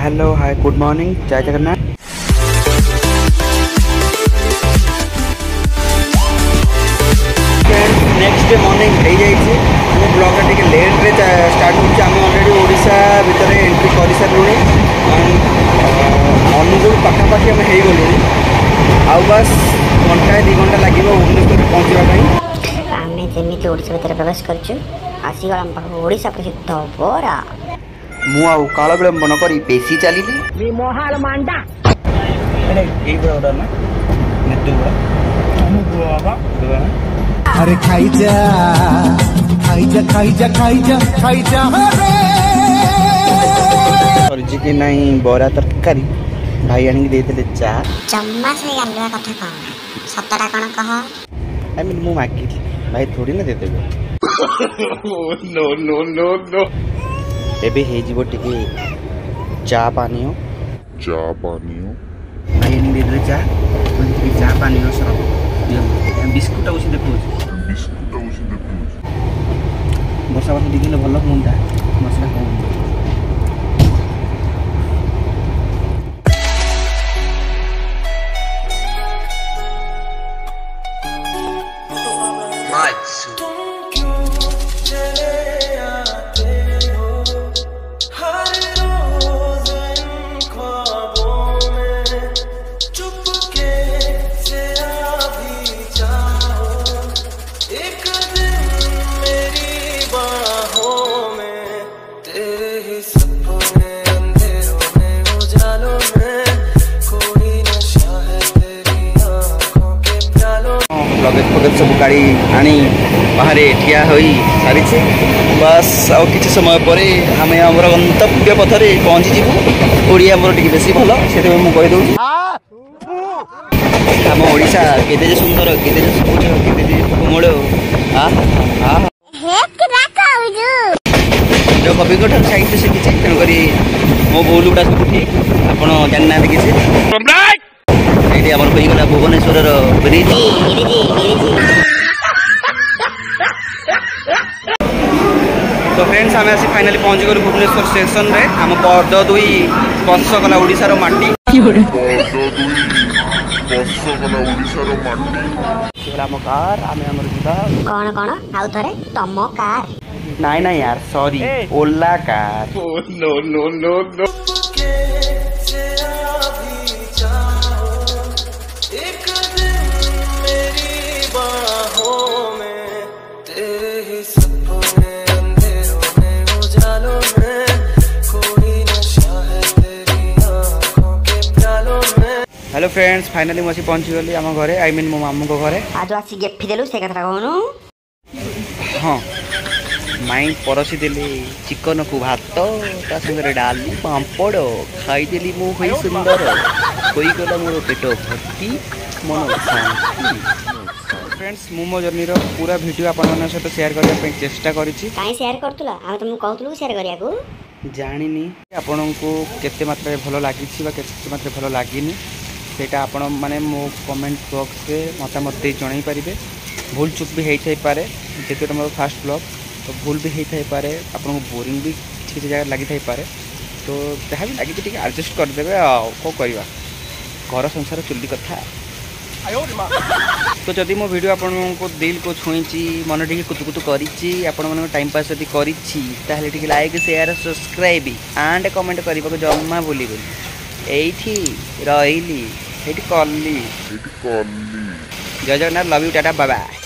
Hello hi good morning जय Jagannath. Next day morning हो जाइए आम ब्लॉग टे लेट्रे स्टार्ट होम अलरेडी ओडिशा भितर एंट्री कर सारूँ अनुगुल पाखापाखि आम हो गलु आउ बस घंटा 2 घंटा लगे भुवनेश्वर पहुँचापी। आम जमी ओडिशा भितर प्रवेश करगला ओडिशा प्रसिद्ध बरा मु आउ काल विलंब न करी बेसी चलिली मोहाल मांडा अरे खाई जा खाई जा खाई जा खाई जा खाई जा करजी कि नहीं बरा तरकारी भाई आनी देते चा जम्मा से गालुआ कथा कह सतटा कौन कह आई मीन मु मागी भाई थोड़ी ना देते नो नो नो नो एबे हे जीवो टिके चा पानी हो भाई आनी दे चा टिके चा पानी हो सब बिस्कुट उसी देखो बसा बसा दिखले भल हुंदा मसला कम लगेज फगेज सब गाड़ी आनी बाहर ठिया हो सारी बस आउ कि समय पर आम आमर गंतव्य पथरे पहुँची ओडिया मोर टी बेसी भल से कहीदे आम ओडिशा केते सुंदर केते सबुज केते कोमल जो कवि साहित्य शिखी तेणुक मो बोल गुड़ा सब ठीक आप जाना किसी ये आम होगा भुवनेश्वर ब्रिज। तो फ्रेंड्स आम आसी फाइनाली पहुंची गलु भुवनेश्वर स्टेशन रे आम पद 2 स्पर्श कला ओडिशार माटी आम कार आम कौन कौन आउ थरे तम कार नाई नाई यार sorry Ola car no no no no hello friends finally मुझे पहुंची गली आम घरे आई मीन मो मामू को घरे आज आसी गेफी देलु से कथा कहनु हाँ माई परसी देली चिकन को भात ता संगे डाली पापड़ खाईदेली मु होई सुंदर होई गला मोर पेट भर्ती मन शांति। फ्रेंड्स मु मो जर्नी रो पूरा वीडियो आपन मन सहित शेयर करबा पे चेष्टा करिछि काई शेयर करतुला हम तुम कहतुलु शेयर करिया को जानिनी आपन को केते मात्रा भलो लागिछि बा केते मात्रा भलो लागिनी सेटा आपण माने मो कमेंट बॉक्स रे मतामत दे जणाई परिबे भूल चूक भी हेइ थाई पारे जेते मोर फर्स्ट ब्लॉग तो भूल भी हेइ थाई पारे आपन को बोरिंग भी किसी जगह लगी थाई पारे तो जहाँ भी लगी ठीक एडजस्ट कर देबे को करबा घर संसार चुल्ली कथा। तो जदि मो वीडियो आपण को दिल को छुईची मन टी कुतुकुतु करिछि आपण मन टाइम पास जदि करिछि ताहले T like share subscribe and comment करबा को जम्मा भूली गली एठी रहिली एठी कल्ली जय Jagannath love you tata bye bye.